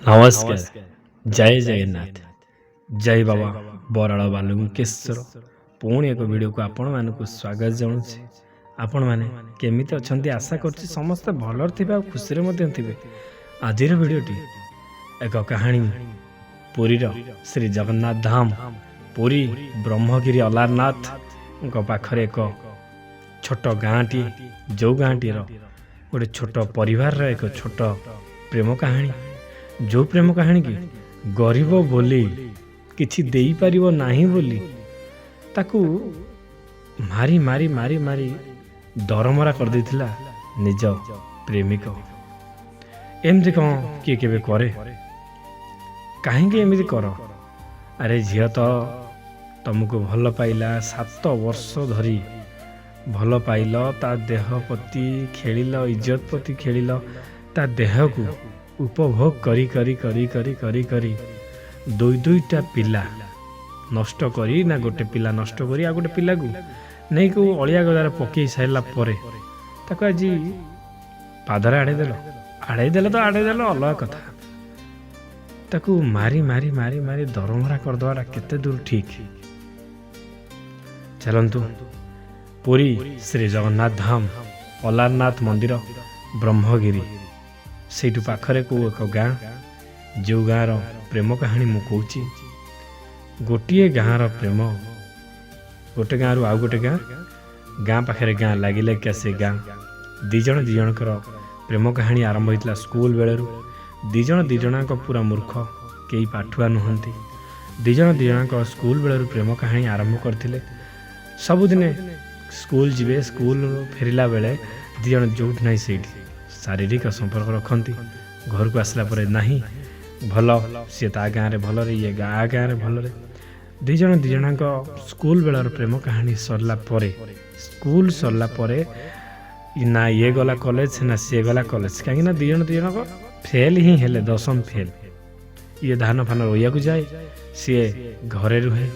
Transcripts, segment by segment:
ନମସ୍କାର, ଜୟ ଜଗନ୍ନାଥ, ଜୟ ବାବା ବରାଳ ବାଲୁକେଶ୍ୱର। ପୁଣି ଏକ ଭିଡ଼ିଓକୁ ଆପଣମାନଙ୍କୁ ସ୍ୱାଗତ ଜଣାଉଛି। ଆପଣମାନେ କେମିତି ଅଛନ୍ତି? ଆଶା କରୁଛି ସମସ୍ତେ ଭଲରେ ଥିବେ ଆଉ ଖୁସିରେ ମଧ୍ୟ ଥିବେ। ଆଜିର ଭିଡ଼ିଓଟି ଏକ କାହାଣୀ ପୁରୀର ଶ୍ରୀ ଜଗନ୍ନାଥ ଧାମ, ପୁରୀ ବ୍ରହ୍ମଗିରି ଅଲାରନାଥଙ୍କ ପାଖରେ ଏକ ଛୋଟ ଗାଁଟିଏ, ଯେଉଁ ଗାଁଟିର ଗୋଟେ ଛୋଟ ପରିବାରର ଏକ ଛୋଟ ପ୍ରେମ କାହାଣୀ। ଯେଉଁ ପ୍ରେମ କାହାଣୀ କି ଗରିବ ବୋଲି କିଛି ଦେଇପାରିବ ନାହିଁ ବୋଲି ତାକୁ ମାରି ମାରି ମାରି ମାରି ଦରମରା କରିଦେଇଥିଲା ନିଜ ପ୍ରେମିକ। ଏମିତି କ'ଣ କିଏ କେବେ କରେ? କାହିଁକି ଏମିତି କର? ଆରେ ଝିଅ, ତ ତମକୁ ଭଲ ପାଇଲା, 7 ବର୍ଷ ଧରି ଭଲ ପାଇଲ, ତା ଦେହ ପ୍ରତି ଖେଳିଲ, ଇଜ୍ଜତ ପ୍ରତି ଖେଳିଲ, ତା ଦେହକୁ ଉପଭୋଗ କରି କରି କରି କରି କରି କରି ଦୁଇଟା ପିଲା ନଷ୍ଟ କରି, ନା ଗୋଟେ ପିଲା ନଷ୍ଟ କରି ଆଉ ଗୋଟେ ପିଲାକୁ ନେଇକି ଅଳିଆ ଗଦାରେ ପକେଇ ସାରିଲା ପରେ ତାକୁ ଆଜି ପାଦରେ ଆଡ଼େଇଦେଲ ତ ଆଡ଼େଇଦେଲ, ଅଲଗା କଥା। ତାକୁ ମାରି ମାରି ମାରି ମାରି ଦରମରା କରିଦେବାଟା କେତେ ଦୂର ଠିକ୍? ଚାଲନ୍ତୁ ପୁରୀ ଶ୍ରୀ ଜଗନ୍ନାଥ ଧାମ, ଅଲାରନାଥ ମନ୍ଦିର, ବ୍ରହ୍ମଗିରି, ସେଇଠୁ ପାଖରେ କେଉଁ ଏକ ଗାଁ, ଯେଉଁ ଗାଁର ପ୍ରେମ କାହାଣୀ ମୁଁ କହୁଛି। ଗୋଟିଏ ଗାଁର ପ୍ରେମ, ଗୋଟେ ଗାଁରୁ ଆଉ ଗୋଟେ ଗାଁ, ଗାଁ ପାଖରେ ଗାଁ, ଲାଗି ଲାଗିକା ସେ ଗାଁ। ଦୁଇ ଜଣଙ୍କର ପ୍ରେମ କାହାଣୀ ଆରମ୍ଭ ହୋଇଥିଲା ସ୍କୁଲ ବେଳରୁ। ଦୁଇ ଜଣଙ୍କ ପୁରା ମୂର୍ଖ, କେହି ପାଠୁଆ ନୁହନ୍ତି। ଦୁଇ ଜଣଙ୍କ ସ୍କୁଲ ବେଳରୁ ପ୍ରେମ କାହାଣୀ ଆରମ୍ଭ କରିଥିଲେ। ସବୁଦିନେ ସ୍କୁଲ ଯିବେ, ସ୍କୁଲ ଫେରିଲା ବେଳେ ଦୁଇ ଜଣ ଯେଉଁଠି ନାହିଁ ସେଇଠି ଶାରୀରିକ ସମ୍ପର୍କ ରଖନ୍ତି। ଘରକୁ ଆସିଲା ପରେ ନାହିଁ, ଭଲ, ସିଏ ତା ଗାଁରେ ଭଲରେ, ଇଏ ଗାଁରେ ଭଲରେ। ଦୁଇ ଜଣଙ୍କ ସ୍କୁଲ ବେଳର ପ୍ରେମ କାହାଣୀ ସରିଲା ପରେ ନା ଇଏ ଗଲା କଲେଜ ନା ସିଏ ଗଲା କଲେଜ, କାହିଁକିନା ଦୁଇ ଜଣଙ୍କ ଫେଲ୍ ହିଁ ହେଲେ, 10ମ ଫେଲ୍। ଇଏ ଧାନ ଫାନ ରୋଇବାକୁ ଯାଏ, ସିଏ ଘରେ ରୁହେ।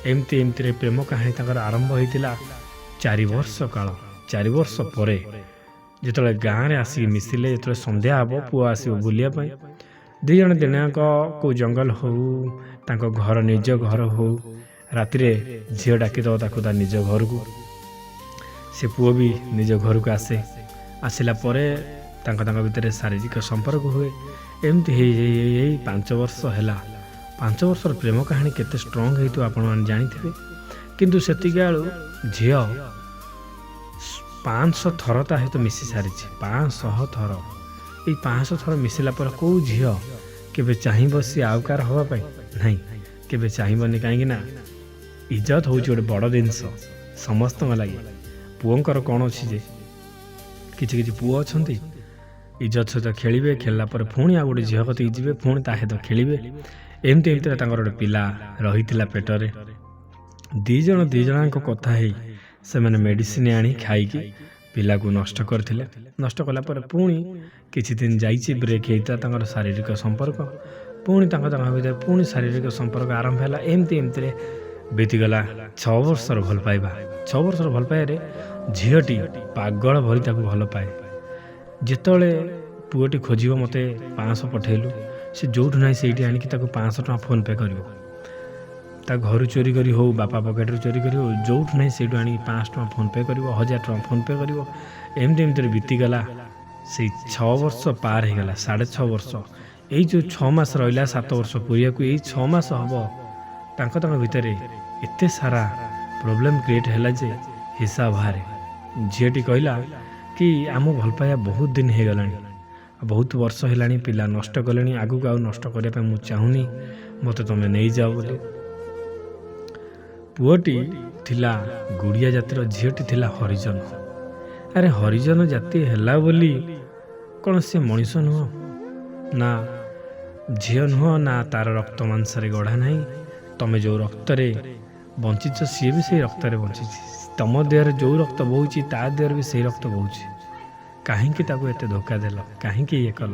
ଏମିତିରେ ପ୍ରେମ କାହାଣୀ ତାଙ୍କର ଆରମ୍ଭ ହୋଇଥିଲା 4 ବର୍ଷ କାଳ। 4 ବର୍ଷ ପରେ ଯେତେବେଳେ ଗାଁରେ ଆସିକି ମିଶିଲେ, ଯେତେବେଳେ ସନ୍ଧ୍ୟା ହେବ, ପୁଅ ଆସିବ ବୁଲିବା ପାଇଁ, ଦୁଇ ଜଣଙ୍କ କେଉଁ ଜଙ୍ଗଲ ହଉ, ତାଙ୍କ ଘର, ନିଜ ଘର ହଉ, ରାତିରେ ଝିଅ ଡାକିଦେବ ତାକୁ ତା ନିଜ ଘରକୁ। ସେ ପୁଅ ବି ନିଜ ଘରକୁ ଆସେ। ଆସିଲା ପରେ ତାଙ୍କ ଭିତରେ ଶାରୀରିକ ସମ୍ପର୍କ ହୁଏ। ଏମିତି ହେଇ 5 ବର୍ଷ ହେଲା। 5 ବର୍ଷର ପ୍ରେମ କାହାଣୀ କେତେ ଷ୍ଟ୍ରଙ୍ଗ ହେଇଥିବ ଆପଣମାନେ ଜାଣିଥିବେ। କିନ୍ତୁ ସେତିକି ବେଳୁ ଝିଅ 500 ଥର ତା ସହିତ ମିଶି ସାରିଛି। 500 ଥର। ଏଇ 500 ଥର ମିଶିଲା ପରେ କେଉଁ ଝିଅ କେବେ ଚାହିଁବ ସିଏ ଆଉ କାହାର ହେବା ପାଇଁ? ନାହିଁ, କେବେ ଚାହିଁବନି। କାହିଁକି ନା ଇଜ୍ଜତ ହେଉଛି ଗୋଟେ ବଡ଼ ଜିନିଷ ସମସ୍ତଙ୍କ ଲାଗି। ପୁଅଙ୍କର କ'ଣ ଅଛି ଯେ, କିଛି ପୁଅ ଅଛନ୍ତି ଇଜ୍ଜତ ସହିତ ଖେଳିବେ, ଖେଳିଲା ପରେ ପୁଣି ଆଉ ଗୋଟେ ଝିଅ କତିକି ଯିବେ, ପୁଣି ତା ସହିତ ଖେଳିବେ। ଏମିତିରେ ତାଙ୍କର ଗୋଟେ ପିଲା ରହିଥିଲା ପେଟରେ। ଦୁଇ ଜଣଙ୍କ କଥା ହେଇ ସେମାନେ ମେଡ଼ିସିନ ଆଣି ଖାଇକି ପିଲାକୁ ନଷ୍ଟ କରିଥିଲେ। ନଷ୍ଟ କଲା ପରେ ପୁଣି କିଛି ଦିନ ଯାଇଛି, ବ୍ରେକ୍ ହେଇଥିଲା ତାଙ୍କର ଶାରୀରିକ ସମ୍ପର୍କ। ପୁଣି ତାଙ୍କ ଭିତରେ ପୁଣି ଶାରୀରିକ ସମ୍ପର୍କ ଆରମ୍ଭ ହେଲା। ଏମିତିରେ ବିତିଗଲା 6 ବର୍ଷର ଭଲ ପାଇବା। 6 ବର୍ଷର ଭଲ ପାଇବାରେ ଝିଅଟି ପାଗଳ ଭଳି ତାକୁ ଭଲ ପାଏ। ଯେତେବେଳେ ପୁଅଟି ଖୋଜିବ, ମୋତେ 500 ପଠେଇଲୁ, ସେ ଯେଉଁଠୁ ନାହିଁ ସେଇଠି ଆଣିକି ତାକୁ 500 ଟଙ୍କା ଫୋନ୍ ପେ କରିବ। ତା ଘରୁ ଚୋରି କରି ହଉ, ବାପା ପକେଟରୁ ଚୋରି କରି ହଉ, ଯେଉଁଠୁ ନାହିଁ ସେଇଠୁ ଆଣିକି 500 ଟଙ୍କା ଫୋନ୍ ପେ କରିବ, 1000 ଟଙ୍କା ଫୋନ୍ ପେ କରିବ। ଏମିତିରେ ବିତିଗଲା ସେଇ 6 ବର୍ଷ ପାର ହେଇଗଲା, 6.5 ବର୍ଷ। ଏଇ ଯେଉଁ 6 ମାସ ରହିଲା 7 ବର୍ଷ ପୁରିବାକୁ, ଏଇ 6 ମାସ ହେବ ତାଙ୍କ ଭିତରେ ଏତେ ସାରା ପ୍ରୋବ୍ଲେମ୍ କ୍ରିଏଟ୍ ହେଲା ଯେ ହିସାବ ବାହାରେ। ଝିଅଟି କହିଲା କି ଆମ ଭଲ ପାଇବା ବହୁତ ଦିନ ହେଇଗଲାଣି, ବହୁତ ବର୍ଷ ହେଲାଣି, ପିଲା ନଷ୍ଟ କଲେଣି, ଆଗକୁ ଆଉ ନଷ୍ଟ କରିବା ପାଇଁ ମୁଁ ଚାହୁଁନି, ମୋତେ ତୁମେ ନେଇଯାଅ ବୋଲି। ପୁଅଟି ଥିଲା ଗୁଡ଼ିଆ ଜାତିର, ଝିଅଟି ଥିଲା ହରିଜନ। ଆରେ ହରିଜନ ଜାତି ହେଲା ବୋଲି କ'ଣ ସେ ମଣିଷ ନୁହଁ? ନା ଝିଅ ନୁହଁ, ନା ତାର ରକ୍ତ ମାଂସରେ ଗଢ଼ା ନାହିଁ। ତମେ ଯେଉଁ ରକ୍ତରେ ବଞ୍ଚିଛ, ସିଏ ବି ସେଇ ରକ୍ତରେ ବଞ୍ଚିଛି। ତମ ଦେହରେ ଯେଉଁ ରକ୍ତ ବହୁଛି, ତା ଦେହରେ ବି ସେଇ ରକ୍ତ ବହୁଛି। କାହିଁକି ତାକୁ ଏତେ ଧୋକା ଦେଲ? କାହିଁକି ଇଏ କଲ?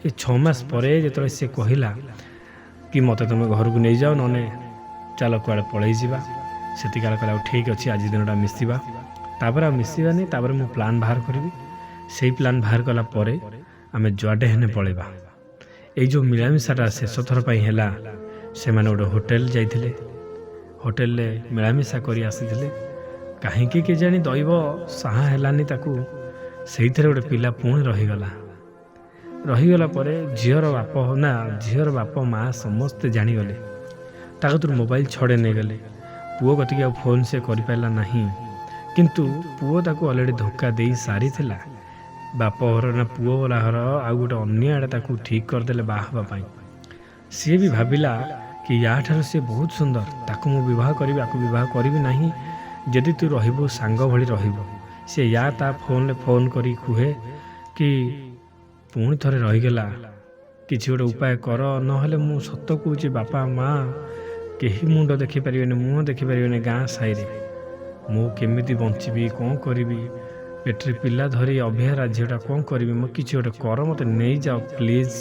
ଏ 6 ମାସ ପରେ ଯେତେବେଳେ ସେ କହିଲା କି ମୋତେ ତୁମେ ଘରକୁ ନେଇଯାଅ, ନହେଲେ ଚାଲ କୁଆଡ଼େ ପଳେଇ ଯିବା, ସେତିକାଳେ କହିଲା ଆଉ ଠିକ୍ ଅଛି, ଆଜି ଦିନଟା ମିଶିବା। ତାପରେ ଆଉ ମିଶିବାନି, ତାପରେ ମୁଁ ପ୍ଲାନ୍ ବାହାର କରିବି। ସେଇ ପ୍ଲାନ୍ ବାହାର କଲା ପରେ ଆମେ ଯୁଆଡ଼େ ହେନେ ପଳେଇବା। ଏଇ ଯେଉଁ ମିଳାମିଶାଟା ଶେଷ ଥର ପାଇଁ ହେଲା, ସେମାନେ ଗୋଟେ ହୋଟେଲ ଯାଇଥିଲେ। ହୋଟେଲରେ ମିଳାମିଶା କରି ଆସିଥିଲେ। କାହିଁକି କେଜାଣି ଦୈବ ସାହା ହେଲାନି ତାକୁ। ସେଇଥିରେ ଗୋଟେ ପିଲା ପୁଣି ରହିଗଲା ପରେ ଝିଅର ବାପ ମା ସମସ୍ତେ ଜାଣିଗଲେ। ତା କତିରୁ ମୋବାଇଲ ଛଡ଼େଇ ନେଇଗଲେ। ପୁଅ କତିକି ଆଉ ଫୋନ୍ ସେ କରିପାରିଲା ନାହିଁ। କିନ୍ତୁ ପୁଅ ତାକୁ ଅଲରେଡ଼ି ଧୋକା ଦେଇ ସାରିଥିଲା। ବାପ ଘର ନା ପୁଅ ବାଲା ଘର ଆଉ ଗୋଟେ ଅନ୍ୟ ଆଡ଼େ ତାକୁ ଠିକ୍ କରିଦେଲେ ବାହା ହେବା ପାଇଁ। ସିଏ ବି ଭାବିଲା କି ୟାଠାରୁ ସିଏ ବହୁତ ସୁନ୍ଦର, ତାକୁ ମୁଁ ବିବାହ କରିବି, ଆକୁ ବିବାହ କରିବି ନାହିଁ। ଯଦି ତୁ ରହିବୁ ସାଙ୍ଗ ଭଳି ରହିବୁ। ସେ ତା ଫୋନ୍ରେ ଫୋନ୍ କରି କୁହେ କି ପୁଣି ଥରେ ରହିଗଲା, କିଛି ଗୋଟେ ଉପାୟ କର, ନହେଲେ ମୁଁ ସତ କହୁଛି ବାପା ମା କେହି ମୁଣ୍ଡ ଦେଖିପାରିବେନି, ମୁହଁ ଦେଖିପାରିବେନି ଗାଁ ସାହିରେ। ମୁଁ କେମିତି ବଞ୍ଚିବି, କ'ଣ କରିବି? ପେଟରେ ପିଲା ଧରି ଅଭିହାରା ଝିଅଟା କ'ଣ କରିବି? ମୁଁ କିଛି ଗୋଟେ କର, ମୋତେ ନେଇଯାଅ ପ୍ଲିଜ୍।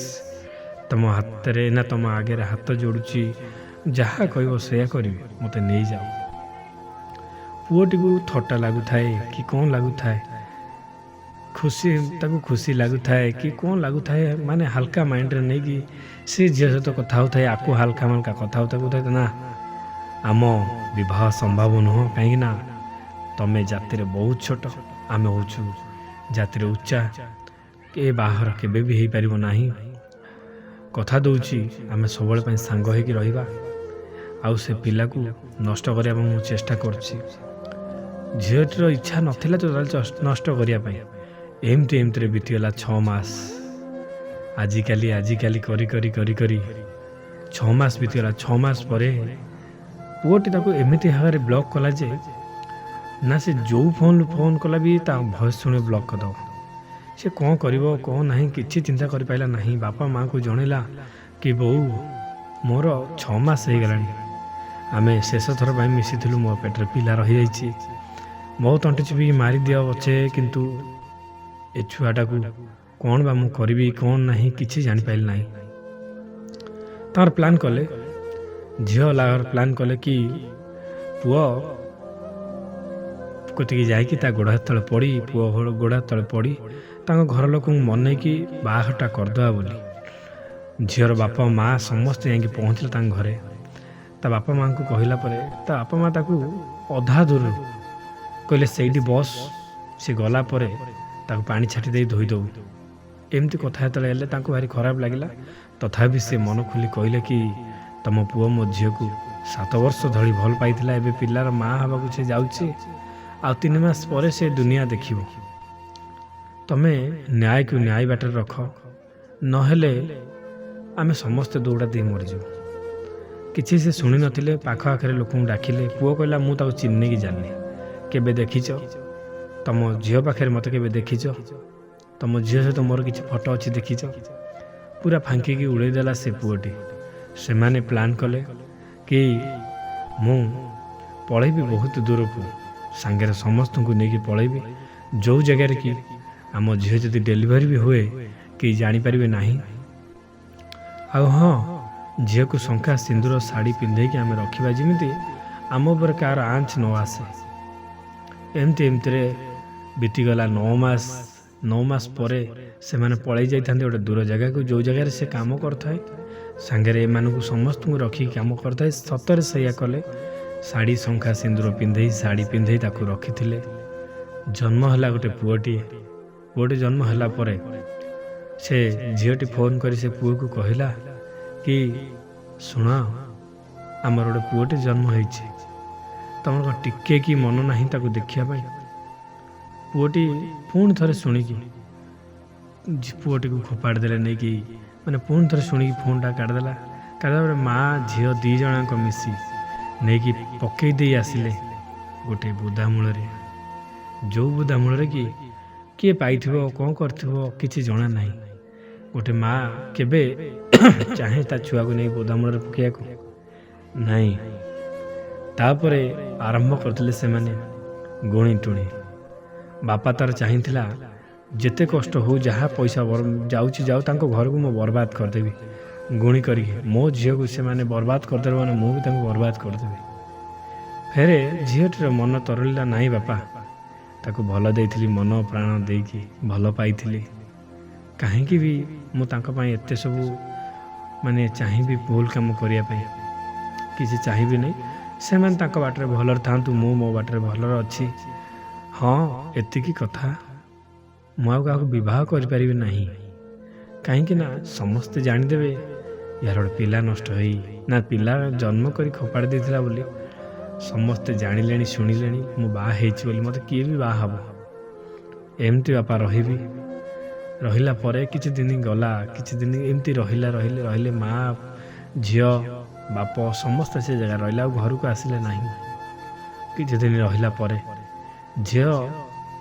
ତମ ହାତରେ ନା ତମ ଆଗରେ ହାତ ଯୋଡ଼ୁଛି, ଯାହା କହିବ ସେଇଆ କରିବି, ମୋତେ ନେଇଯାଅ। ପୁଅଟିକୁ ଥଟ୍ଟା ଲାଗୁଥାଏ କି କ'ଣ ଲାଗୁଥାଏ, ତାକୁ ଖୁସି ଲାଗୁଥାଏ କି କ'ଣ ଲାଗୁଥାଏ, ମାନେ ହାଲକା ମାଇଣ୍ଡରେ ନେଇକି ସେ ଝିଅ ସହିତ କଥା ହେଉଥାଏ। ଆକୁ ହାଲକା କଥା ହେଉଥାଏ ନା ଆମ ବିବାହ ସମ୍ଭବ ନୁହଁ, କାହିଁକି ନା ତମେ ଜାତିରେ ବହୁତ ଛୋଟ, ଆମେ ହେଉଛୁ ଜାତିରେ ଉଚ୍ଚା, ଏ ବାହାଘର କେବେ ବି ହେଇପାରିବ ନାହିଁ। କଥା ଦେଉଛି ଆମେ ସବୁବେଳେ ପାଇଁ ସାଙ୍ଗ ହେଇକି ରହିବା। ଆଉ ସେ ପିଲାକୁ ନଷ୍ଟ କରିବା ପାଇଁ ମୁଁ ଚେଷ୍ଟା କରୁଛି। ଝିଅଟିର ଇଚ୍ଛା ନଥିଲା ଟୋଟାଲି ନଷ୍ଟ କରିବା ପାଇଁ। ଏମିତିରେ ବିତିଗଲା 6 ମାସ। ଆଜିକାଲି କରି 6 ମାସ ବିତିଗଲା। 6 ମାସ ପରେ ପୁଅଟି ତାକୁ ଏମିତି ଭାବରେ ବ୍ଲକ୍ କଲା ଯେ ନା ସେ ଯେଉଁ ଫୋନ୍ କଲା ବି ତା ଭଏସ୍ ଶୁଣି ବ୍ଲକ୍ କରିଦେବ। ସେ କ'ଣ କରିବ କ'ଣ ନାହିଁ କିଛି ଚିନ୍ତା କରିପାରିଲା ନାହିଁ। ବାପା ମାଆଙ୍କୁ ଜଣେଇଲା କି ବୋଉ ମୋର 6 ମାସ ହେଇଗଲାଣି, ଆମେ ଶେଷ ଥର ପାଇଁ ମିଶିଥିଲୁ, ମୋ ପେଟରେ ପିଲା ରହିଯାଇଛି, ମୋ ତଣ୍ଟି ଚିପିକି ମାରିଦିଅ ପଛେ, କିନ୍ତୁ ଏ ଛୁଆଟାକୁ କ'ଣ ବା ମୁଁ କରିବି କ'ଣ ନାହିଁ କିଛି ଜାଣିପାରିଲି ନାହିଁ। ତାଙ୍କର ପ୍ଲାନ୍ କଲେ, ଝିଅ ଲାଘର ପ୍ଲାନ୍ କଲେ କି ପୁଅ କତିକି ଯାଇକି ତା ଗୋଡ଼ ହାତ ତଳେ ପଡ଼ି, ପୁଅ ଗୋଡ଼ ହାତ ତଳେ ପଡ଼ି ତାଙ୍କ ଘର ଲୋକଙ୍କୁ ମନେଇକି ବାହାଘରଟା କରିଦେବା ବୋଲି। ଝିଅର ବାପା ମା ସମସ୍ତେ ଯାଇକି ପହଞ୍ଚିଲେ ତାଙ୍କ ଘରେ। ତା ବାପା ମାଆଙ୍କୁ କହିଲା ପରେ ତା ବାପା ମା ତାକୁ ଅଧା ଦୂରରୁ କହିଲେ ସେଇଠି ବସ୍। ସେ ଗଲା ପରେ ତାକୁ ପାଣି ଛାଟି ଦେଇ ଧୋଇଦେବୁ। ଏମିତି କଥା ଯେତେବେଳେ ହେଲେ ତାଙ୍କୁ ଭାରି ଖରାପ ଲାଗିଲା। ତଥାପି ସେ ମନ ଖୋଲି କହିଲେ କି ତମ ପୁଅ ମୋ ଝିଅକୁ 7 ବର୍ଷ ଧରି ଭଲ ପାଇଥିଲା, ଏବେ ପିଲାର ମା ହେବାକୁ ସେ ଯାଉଛି, ଆଉ 3 ମାସ ପରେ ସେ ଦୁନିଆ ଦେଖିବ। ତମେ ନ୍ୟାୟକୁ ନ୍ୟାୟ ବାଟରେ ରଖ, ନହେଲେ ଆମେ ସମସ୍ତେ ଦୌଡ଼ା ଦେଇ ମରିଯିବୁ। କିଛି ସେ ଶୁଣିନଥିଲେ। ପାଖ ଆଖରେ ଲୋକଙ୍କୁ ଡାକିଲେ। ପୁଅ କହିଲା ମୁଁ ତାକୁ ଚିହ୍ନି କି ଜାଣିନି। କେବେ ଦେଖିଛ? ତମ ଝିଅ ପାଖରେ ମୋତେ କେବେ ଦେଖିଛ? ତମ ଝିଅ ସହିତ ମୋର କିଛି ଫଟୋ ଅଛି ଦେଖିଛ? ପୁରା ଫାଙ୍କିକି ଉଡ଼େଇଦେଲା ସେ ପୁଅଟି। ସେମାନେ ପ୍ଲାନ୍ କଲେ କି ମୁଁ ପଳେଇବି ବହୁତ ଦୂରକୁ, ସାଙ୍ଗରେ ସମସ୍ତଙ୍କୁ ନେଇକି ପଳେଇବି, ଯେଉଁ ଜାଗାରେ କି ଆମ ଝିଅ ଯଦି ଡେଲିଭରି ବି ହୁଏ କେହି ଜାଣିପାରିବେ ନାହିଁ। ଆଉ ହଁ, ଝିଅକୁ ଶଙ୍ଖା ସିନ୍ଦୁର ଶାଢ଼ୀ ପିନ୍ଧେଇକି ଆମେ ରଖିବା, ଯେମିତି ଆମ ଉପରେ କାହାର ଆଞ୍ଚ ନ ଆସେ। ଏମିତିରେ ବିତିଗଲା 9 ମାସ। 9 ମାସ ପରେ ସେମାନେ ପଳେଇ ଯାଇଥାନ୍ତି ଗୋଟେ ଦୂର ଜାଗାକୁ, ଯେଉଁ ଜାଗାରେ ସେ କାମ କରୁଥାଏ, ସାଙ୍ଗରେ ଏମାନଙ୍କୁ ସମସ୍ତଙ୍କୁ ରଖିକି କାମ କରିଥାଏ। ସତରେ ସେଇଆ କଲେ। ଶାଢ଼ୀ ଶଙ୍ଖା ସିନ୍ଦୁର ପିନ୍ଧେଇ, ଶାଢ଼ୀ ପିନ୍ଧେଇ ତାକୁ ରଖିଥିଲେ। ଜନ୍ମ ହେଲା ଗୋଟେ ପୁଅଟିଏ ଜନ୍ମ ହେଲା ପରେ ସେ ଝିଅଟି ଫୋନ୍ କରି ସେ ପୁଅକୁ କହିଲା କି ଶୁଣ, ଆମର ଗୋଟେ ପୁଅଟି ଜନ୍ମ ହେଇଛି, ତମର କ'ଣ ଟିକେ କି ମନ ନାହିଁ ତାକୁ ଦେଖିବା ପାଇଁ? ପୁଅଟି ପୁଣି ଥରେ ଶୁଣିକି ପୁଅଟିକୁ ଫୋପାଡ଼ି ଦେଲେ ନେଇକି, ମାନେ ପୁଣି ଥରେ ଶୁଣିକି ଫୋନ୍ଟା କାଟିଦେଲା। ପରେ ମା ଝିଅ 2 ଜଣଙ୍କ ମିଶି ନେଇକି ପକେଇ ଦେଇ ଆସିଲେ ଗୋଟେ ବୁଦାମୂଳରେ। ଯେଉଁ ବୁଦାମୂଳରେ କି କିଏ ପାଇଥିବ, କ'ଣ କରିଥିବ କିଛି ଜଣା ନାହିଁ। ଗୋଟେ ମା କେବେ ଚାହେଁ ତା ଛୁଆକୁ ନେଇ ବୁଦାମୂଳରେ ପକେଇବାକୁ? ନାହିଁ। ତାପରେ ଆରମ୍ଭ କରିଥିଲେ ସେମାନେ ଗୁଣି ଟୁଣି। ବାପା ତାର ଚାହିଁଥିଲା ଯେତେ କଷ୍ଟ ହଉ, ଯାହା ପଇସା ଯାଉଛି ଯାଉ, ତାଙ୍କ ଘରକୁ ମୁଁ ବର୍ବାଦ କରିଦେବି। ଗୁଣି କରିକି ମୋ ଝିଅକୁ ସେମାନେ ବର୍ବାଦ କରିଦେବେ, ମାନେ ମୁଁ ବି ତାଙ୍କୁ ବର୍ବାଦ କରିଦେବି। ଫେରେ ଝିଅଟିର ମନ ତରଳିଲା, ନାହିଁ ବାପା, ତାକୁ ଭଲ ଦେଇଥିଲି, ମନ ପ୍ରାଣ ଦେଇକି ଭଲ ପାଇଥିଲି, କାହିଁକି ବି ମୁଁ ତାଙ୍କ ପାଇଁ ଏତେ ସବୁ ମାନେ ଚାହିଁବି ଭୁଲ କାମ କରିବା ପାଇଁ, କିଛି ଚାହିଁବି ନାହିଁ। ସେମାନେ ତାଙ୍କ ବାଟରେ ଭଲରେ ଥାଆନ୍ତୁ, ମୁଁ ମୋ ବାଟରେ ଭଲରେ ଅଛି। ହଁ, ଏତିକି କଥା। ମୁଁ ଆଉ କାହାକୁ ବିବାହ କରିପାରିବି ନାହିଁ, କାହିଁକି ନା ସମସ୍ତେ ଜାଣିଦେବେ ୟାର ଗୋଟେ ପିଲା ନଷ୍ଟ ହେଇ ନା ପିଲା ଜନ୍ମ କରି ଖୋପାଡ଼ି ଦେଇଥିଲା ବୋଲି ସମସ୍ତେ ଜାଣିଲେଣି, ଶୁଣିଲେଣି ମୁଁ ବାହା ହେଇଛି ବୋଲି। ମୋତେ କିଏ ବି ବାହା ହେବ? ଏମିତି ବାପା ରହିବି। ରହିଲା ପରେ କିଛି ଦିନ ଗଲା, କିଛି ଦିନ ଏମିତି ରହିଲେ ମା ଝିଅ ବାପ ସମସ୍ତେ ସେ ଜାଗାରେ ରହିଲେ, ଆଉ ଘରକୁ ଆସିଲେ ନାହିଁ। କିଛି ଦିନ ରହିଲା ପରେ ଝିଅ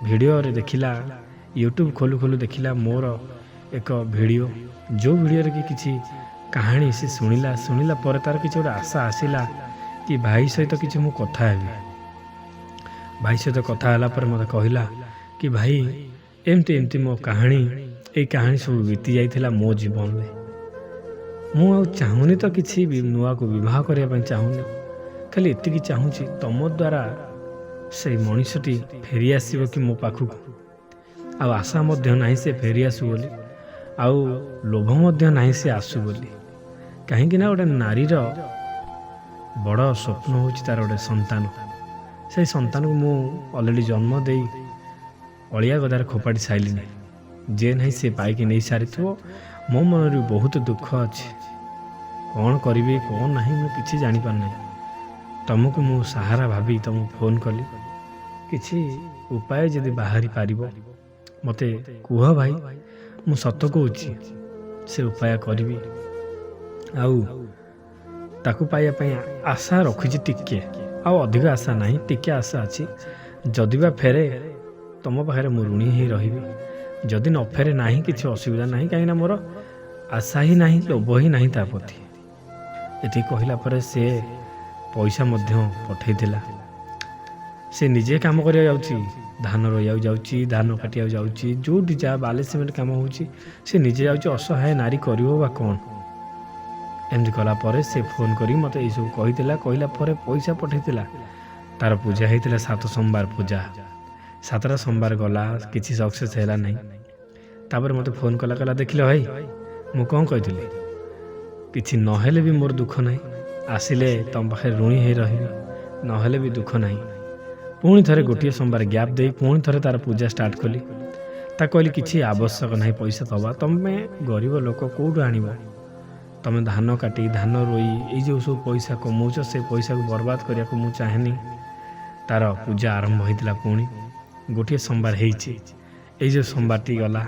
ଭିଡ଼ିଓରେ ଦେଖିଲା, ୟୁଟ୍ୟୁବ୍ ଖୋଲୁ ଦେଖିଲା ମୋର ଏକ ଭିଡ଼ିଓ, ଯେଉଁ ଭିଡ଼ିଓରେ କି କିଛି କାହାଣୀ ସେ ଶୁଣିଲା ପରେ ତାର କିଛି ଗୋଟେ ଆଶା ଆସିଲା କି ଭାଇ ସହିତ କିଛି ମୁଁ କଥା ହେବି। ଭାଇ ସହିତ କଥା ହେଲା ପରେ ମୋତେ କହିଲା କି ଭାଇ ଏମିତି ମୋ କାହାଣୀ, ଏଇ କାହାଣୀ ସବୁ ବିତି ଯାଇଥିଲା ମୋ ଜୀବନରେ। ମୁଁ ଆଉ ଚାହୁଁନି ତ କିଛି ନୂଆକୁ ବିବାହ କରିବା ପାଇଁ ଚାହୁଁନି, ଖାଲି ଏତିକି ଚାହୁଁଛି ତମ ଦ୍ୱାରା ସେଇ ମଣିଷଟି ଫେରିଆସିବ କି ମୋ ପାଖକୁ। ଆଉ ଆଶା ମଧ୍ୟ ନାହିଁ ସେ ଫେରିଆସୁ ବୋଲି, ଆଉ ଲୋଭ ମଧ୍ୟ ନାହିଁ ସେ ଆସୁ ବୋଲି। କାହିଁକି ନା ଗୋଟେ ନାରୀର ବଡ଼ ସ୍ୱପ୍ନ ହେଉଛି ତାର ଗୋଟେ ସନ୍ତାନ। ସେଇ ସନ୍ତାନକୁ ମୁଁ ଅଲରେଡ଼ି ଜନ୍ମ ଦେଇ ଅଳିଆ ଗଦାରେ ଖୋପାଡ଼ି ସାରିଲିନି। ଯେ ନାହିଁ ସେ ପାଇକି ନେଇ ସାରିଥିବ। ମୋ ମନରେ ବହୁତ ଦୁଃଖ ଅଛି, କ'ଣ କରିବି କ'ଣ ନାହିଁ ମୁଁ କିଛି ଜାଣିପାରୁନାହିଁ। ତୁମକୁ ମୁଁ ସାହାରା ଭାବି ତୁମକୁ ଫୋନ୍ କଲି, କିଛି ଉପାୟ ଯଦି ବାହାରି ପାରିବ ମୋତେ କୁହ ଭାଇ। ମୁଁ ସତ କହୁଛି ସେ ଉପାୟ କରିବି, ଆଉ ତାକୁ ପାଇବା ପାଇଁ ଆଶା ରଖୁଛି ଟିକେ, ଆଉ ଅଧିକ ଆଶା ନାହିଁ, ଟିକେ ଆଶା ଅଛି। ଯଦି ବା ଫେରେ ତୁମ ପାଖରେ ମୁଁ ଋଣୀ ହେଇ ରହିବି, ଯଦି ନ ଫେରେ ନାହିଁ କିଛି ଅସୁବିଧା ନାହିଁ, କାହିଁକିନା ମୋର ଆଶା ହିଁ ନାହିଁ, ଲୋଭ ହିଁ ନାହିଁ ତା ପ୍ରତି। ଏତିକି କହିଲା ପରେ ସେ ପଇସା ମଧ୍ୟ ପଠାଇଥିଲା। ସେ ନିଜେ କାମ କରିବାକୁ ଯାଉଛି, ଧାନ ରୋଇବାକୁ ଯାଉଛି, ଧାନ କାଟିବାକୁ ଯାଉଛି, ଯେଉଁଠି ଯାହା ବାଲି ସିମେଣ୍ଟ କାମ ହେଉଛି ସେ ନିଜେ ଯାଉଛି। ଅସହାୟ ନାରୀ କରିବ ବା କ'ଣ? ଏମିତି କଲା ପରେ ସେ ଫୋନ୍ କରି ମୋତେ ଏଇସବୁ କହିଲା ପରେ ପଇସା ପଠାଇଥିଲା। ତାର ପୂଜା ହେଇଥିଲା 7 ସୋମବାର ପୂଜା, 7ଟା ସୋମବାର ଗଲା, କିଛି ସକ୍ସେସ୍ ହେଲା ନାହିଁ। ତାପରେ ମୋତେ ଫୋନ୍ କଲା ଦେଖିଲ ଭାଇ ମୁଁ କ'ଣ କହିଥିଲି, କିଛି ନହେଲେ ବି ମୋର ଦୁଃଖ ନାହିଁ, ଆସିଲେ ତମ ପାଖରେ ଋଣୀ ହେଇ ରହିବି, ନହେଲେ ବି ଦୁଃଖ ନାହିଁ। ପୁଣି ଥରେ ଗୋଟିଏ ସୋମବାର ଗ୍ୟାପ୍ ଦେଇ ପୁଣି ଥରେ ତାର ପୂଜା ଷ୍ଟାର୍ଟ କଲି। ତାକୁ କହିଲି କିଛି ଆବଶ୍ୟକ ନାହିଁ ପଇସା ଦେବା, ତୁମେ ଗରିବ ଲୋକ କେଉଁଠୁ ଆଣିବ? ତୁମେ ଧାନ କାଟି ଧାନ ରୋଇ ଏଇ ଯେଉଁ ସବୁ ପଇସା କମଉଛ, ସେ ପଇସାକୁ ବର୍ବାଦ କରିବାକୁ ମୁଁ ଚାହେଁନି। ତାର ପୂଜା ଆରମ୍ଭ ହୋଇଥିଲା। ପୁଣି ଗୋଟିଏ ସୋମବାର ହେଇଛି, ଏଇ ଯେଉଁ ସୋମବାରଟି ଗଲା,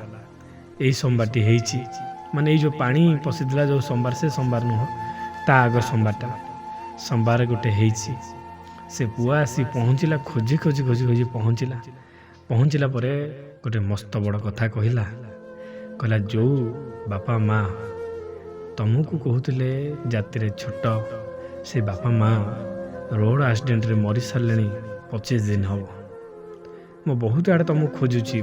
ଏଇ ସୋମବାରଟି ହେଇଛି, ମାନେ ଏଇ ଯେଉଁ ପାଣି ପଶିଥିଲା ଯେଉଁ ସୋମବାର, ସେ ସୋମବାର ନୁହଁ, ତା ଆଗ ସୋମବାର ଗୋଟେ ହେଇଛି। ସେ ପୁଅ ଆସି ପହଞ୍ଚିଲା, ଖୋଜି ପହଞ୍ଚିଲା ପରେ ଗୋଟେ ମସ୍ତ ବଡ଼ କଥା କହିଲା ଯେଉଁ ବାପା ମା ତମକୁ କହୁଥିଲେ ଜାତିରେ ଛୋଟ, ସେ ବାପା ମା ରୋଡ଼ ଆକ୍ସିଡେଣ୍ଟରେ ମରିସାରିଲେଣି 25 ଦିନ ହେବ। ମୁଁ ବହୁତ ଆଡ଼େ ତମକୁ ଖୋଜୁଛି,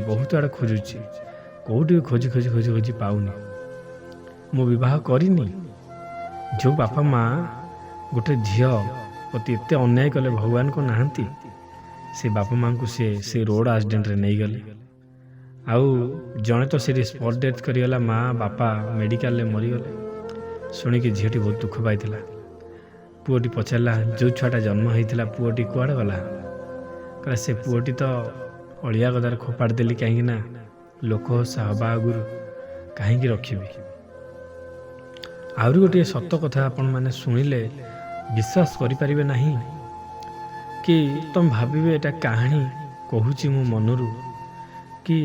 କେଉଁଠି ବି ଖୋଜି ପାଉନି। ମୁଁ ବିବାହ କରିନି। ଯେଉଁ ବାପା ମା ଗୋଟେ ଝିଅ ପ୍ରତି ଏତେ ଅନ୍ୟାୟ କଲେ ଭଗବାନ କ'ଣ ନାହାନ୍ତି? ସେ ବାପା ମାଆଙ୍କୁ ସେ ରୋଡ଼ ଆକ୍ସିଡେଣ୍ଟରେ ନେଇଗଲେ। ଆଉ ଜଣେ ତ ସେଠି ସ୍ପଟ୍ ଡେଥ୍ କରିଗଲା, ମା ବାପା ମେଡ଼ିକାଲରେ ମରିଗଲେ। ଶୁଣିକି ଝିଅଟି ବହୁତ ଦୁଃଖ ପାଇଥିଲା। ପୁଅଟି ପଚାରିଲା ଯେଉଁ ଛୁଆଟା ଜନ୍ମ ହେଇଥିଲା ପୁଅଟି କୁଆଡ଼େ ଗଲା? କହିଲା ସେ ପୁଅଟି ତ ଅଳିଆ ଗଦାରେ ଖୋପାଡ଼ି ଦେଲି, କାହିଁକି ନା ଲୋକ ହସା ହେବା ଆଗରୁ କାହିଁକି ରଖିବି। ଆହୁରି ଗୋଟିଏ ସତ କଥା ଆପଣମାନେ ଶୁଣିଲେ ବିଶ୍ୱାସ କରିପାରିବେ ନାହିଁ, କି ତୁମେ ଭାବିବେ ଏଇଟା କାହାଣୀ କହୁଛି ମୋ ମନରୁ, କି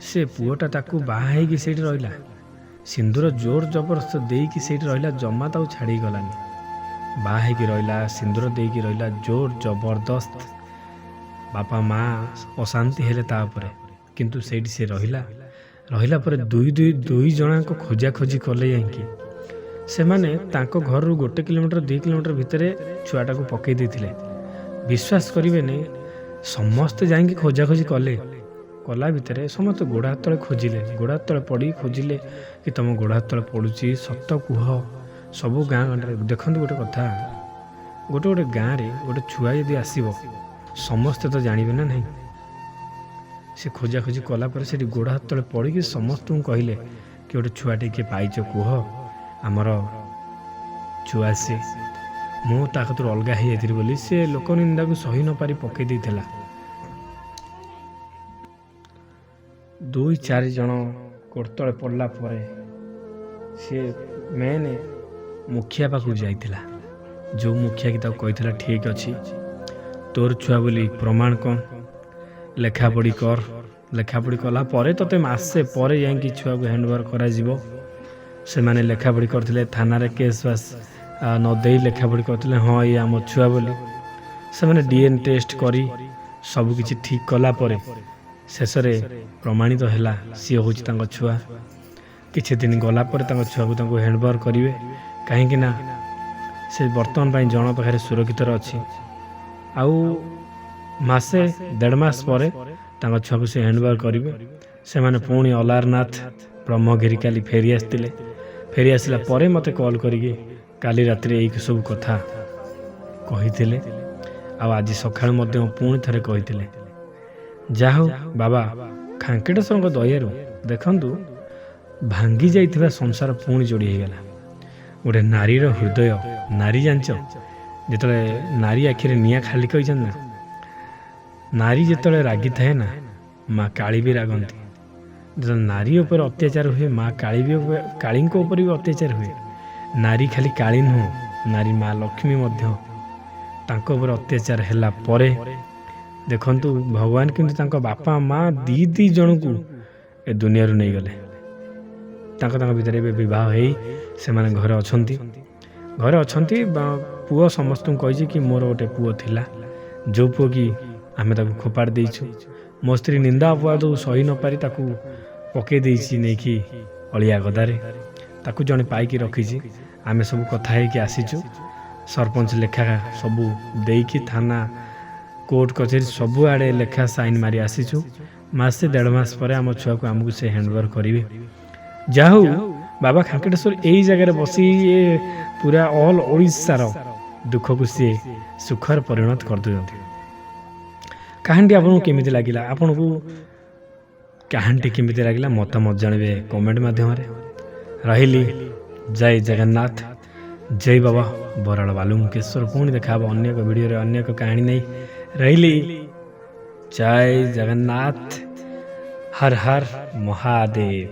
ସେ ପୁଅଟା ତାକୁ ବାହା ହେଇକି ସେଇଠି ରହିଲା, ସିନ୍ଦୁର ଜୋର ଜବରଦସ୍ତ ଦେଇକି ସେଇଠି ରହିଲା, ଜମା ତାକୁ ଛାଡ଼ିକି ଗଲାନି। ବାହା ହେଇକି ରହିଲା, ସିନ୍ଦୁର ଦେଇକି ରହିଲା, ଜୋର ଜବରଦସ୍ତ। ବାପା ମା ଅଶାନ୍ତି ହେଲେ ତା ଉପରେ, କିନ୍ତୁ ସେଇଠି ସେ ରହିଲା ପରେ ଦୁଇ ଜଣଙ୍କ ଖୋଜାଖୋଜି କଲେ ଯାଇକି ସେମାନେ ତାଙ୍କ ଘରରୁ 1 କିଲୋମିଟର 2 କିଲୋମିଟର ଭିତରେ ଛୁଆଟାକୁ ପକାଇ ଦେଇଥିଲେ। ବିଶ୍ୱାସ କରିବେନି, ସମସ୍ତେ ଯାଇକି ଖୋଜାଖୋଜି କଲା ଭିତରେ ସମସ୍ତେ ଗୋଡ଼ ହାତ ତଳେ ଖୋଜିଲେ, ଗୋଡ଼ ହାତ ତଳେ ପଡ଼ିକି ଖୋଜିଲେ କି ତୁମ ଗୋଡ଼ ହାତ ତଳେ ପଡ଼ୁଛି, ସତ କୁହ। ସବୁ ଗାଁରେ ଦେଖନ୍ତୁ ଗୋଟେ କଥା, ଗୋଟେ ଗାଁରେ ଗୋଟେ ଛୁଆ ଯଦି ଆସିବ ସମସ୍ତେ ତ ଜାଣିବେ ନା ନାହିଁ। ସେ ଖୋଜାଖୋଜି କଲା ପରେ ସେଠି ଗୋଡ଼ ହାତ ତଳେ ପଡ଼ିକି ସମସ୍ତଙ୍କୁ କହିଲେ କି ଗୋଟେ ଛୁଆଟେ କିଏ ପାଇଛ କୁହ, ଆମର ଛୁଆ ସିଏ ମୁଁ ତା କତରୁ ଅଲଗା ହେଇଯାଇଥିଲି ବୋଲି ସେ ଲୋକ ନିନ୍ଦାକୁ ସହି ନ ପାରି ପକେଇ ଦେଇଥିଲା। 2-4 ଜଣ କୋର୍ତ୍ତଳେ ପଡ଼ିଲା ପରେ ସିଏ ମେନ୍ ମୁଖିଆ ପାଖକୁ ଯାଇଥିଲା। ଯେଉଁ ମୁଖିଆ କି ତାକୁ କହିଥିଲା ଠିକ୍ ଅଛି ତୋର ଛୁଆ ବୋଲି ପ୍ରମାଣ କ'ଣ, ଲେଖାପଢ଼ି କର, ଲେଖାପଢ଼ି କଲା ପରେ ତୋତେ ମାସେ ପରେ ଯାଇକି ଛୁଆକୁ ହ୍ୟାଣ୍ଡଓଭର କରାଯିବ। ସେମାନେ ଲେଖାପଢ଼ି କରିଥିଲେ, ଥାନାରେ କେସ୍ ବାସ୍ ନ ଦେଇ ଲେଖାପଢ଼ି କରିଥିଲେ ହଁ ଇଏ ଆମ ଛୁଆ ବୋଲି। ସେମାନେ DNA ଟେଷ୍ଟ କରି ସବୁକିଛି ଠିକ୍ କଲା ପରେ ଶେଷରେ ପ୍ରମାଣିତ ହେଲା ସିଏ ହେଉଛି ତାଙ୍କ ଛୁଆ। କିଛି ଦିନ ଗଲା ପରେ ତାଙ୍କ ଛୁଆକୁ ତାଙ୍କୁ ହ୍ୟାଣ୍ଡଓଭର କରିବେ, କାହିଁକି ନା ସେ ବର୍ତ୍ତମାନ ପାଇଁ ଜଣ ପାଖରେ ସୁରକ୍ଷିତରେ ଅଛି। ଆଉ ମାସେ 1.5 ମାସ ପରେ ତାଙ୍କ ଛୁଆକୁ ସେ ହ୍ୟାଣ୍ଡଓଭର କରିବେ। ସେମାନେ ପୁଣି ଅଲାରନାଥ ବ୍ରହ୍ମଗିରି କାଲି ଫେରି ଆସିଥିଲେ। ଫେରି ଆସିଲା ପରେ ମୋତେ କଲ୍ କରିକି କାଲି ରାତିରେ ଏଇ ସବୁ କଥା କହିଥିଲେ। ଆଉ ଆଜି ସକାଳୁ ମଧ୍ୟ ପୁଣି ଥରେ କହିଥିଲେ। ଯାହା ହଉ ବାବା ଖାଙ୍କେଟେଶ୍ୱରଙ୍କ ଦୟାରୁ ଦେଖନ୍ତୁ ଭାଙ୍ଗି ଯାଇଥିବା ସଂସାର ପୁଣି ଯୋଡ଼ି ହେଇଗଲା। ଗୋଟେ ନାରୀର ହୃଦୟ, ନାରୀ ଜାଣିଛ ଯେତେବେଳେ ନାରୀ ଆଖିରେ ନିଆଁ ଖାଲି କହିଛନ୍ତି ନା, ନାରୀ ଯେତେବେଳେ ରାଗିଥାଏ ନା ମା କାଳୀ ବି ରାଗନ୍ତି। ଯେତେବେଳେ ନାରୀ ଉପରେ ଅତ୍ୟାଚାର ହୁଏ ମା କାଳୀଙ୍କ ଉପରେ ବି ଅତ୍ୟାଚାର ହୁଏ। ନାରୀ ଖାଲି କାଳୀ ନୁହଁ, ନାରୀ ମା ଲକ୍ଷ୍ମୀ ମଧ୍ୟ ତାଙ୍କ ଉପରେ ଅତ୍ୟାଚାର ହେଲା ପରେ ଦେଖନ୍ତୁ ଭଗବାନ କିନ୍ତୁ ତାଙ୍କ ବାପା ମା ଦି ଜଣଙ୍କୁ ଏ ଦୁନିଆରୁ ନେଇଗଲେ। ତାଙ୍କ ଭିତରେ ଏବେ ବିବାହ ହେଇ ସେମାନେ ଘରେ ଅଛନ୍ତି। ପୁଅ ସମସ୍ତଙ୍କୁ କହିଛି କି ମୋର ଗୋଟେ ପୁଅ ଥିଲା, ଯେଉଁ ପୁଅ କି ଆମେ ତାକୁ ଖୋପାଡ଼ି ଦେଇଛୁ। ମୋ ସ୍ତ୍ରୀ ନିନ୍ଦା ଅପବାଦକୁ ସହି ନ ପାରି ତାକୁ ପକେଇ ଦେଇଛି ନେଇକି ଅଳିଆ ଗଦାରେ। ତାକୁ ଜଣେ ପାଇକି ରଖିଛି। ଆମେ ସବୁ କଥା ହେଇକି ଆସିଛୁ, ସରପଞ୍ଚ ଲେଖା ସବୁ ଦେଇକି ଥାନା କୋର୍ଟ କଚେରୀ ସବୁଆଡ଼େ ଲେଖା ସାଇନ୍ ମାରି ଆସିଛୁ। ମାସେ 1.5 ମାସ ପରେ ଆମ ଛୁଆକୁ ଆମକୁ ସେ ହ୍ୟାଣ୍ଡଓଭର କରିବେ। ଯାହା ହଉ ବାବା ଖାଙ୍କେଟେଶ୍ୱର ଏଇ ଜାଗାରେ ବସି ପୁରା ଅଲ୍ ଓଡ଼ିଶାର ଦୁଃଖକୁ ସିଏ ସୁଖରେ ପରିଣତ କରିଦେଉଛନ୍ତି। କାହାଣୀଟି ଆପଣଙ୍କୁ କେମିତି ଲାଗିଲା? ଆପଣଙ୍କୁ କାହାଣୀଟି କେମିତି ଲାଗିଲା ମତାମତ ଜାଣିବେ କମେଣ୍ଟ ମାଧ୍ୟମରେ। ରହିଲି, ଜୟ ଜଗନ୍ନାଥ, ଜୟ ବାବା ବରାଳ ବାଲୁଙ୍କେଶ୍ୱର। ପୁଣି ଦେଖା ହେବ ଅନ୍ୟ ଏକ ଭିଡ଼ିଓରେ ଅନ୍ୟ ଏକ କାହାଣୀ ନେଇ। ରହିଲି, ଜୟ ଜଗନ୍ନାଥ, ହର ହର ମହାଦେବ।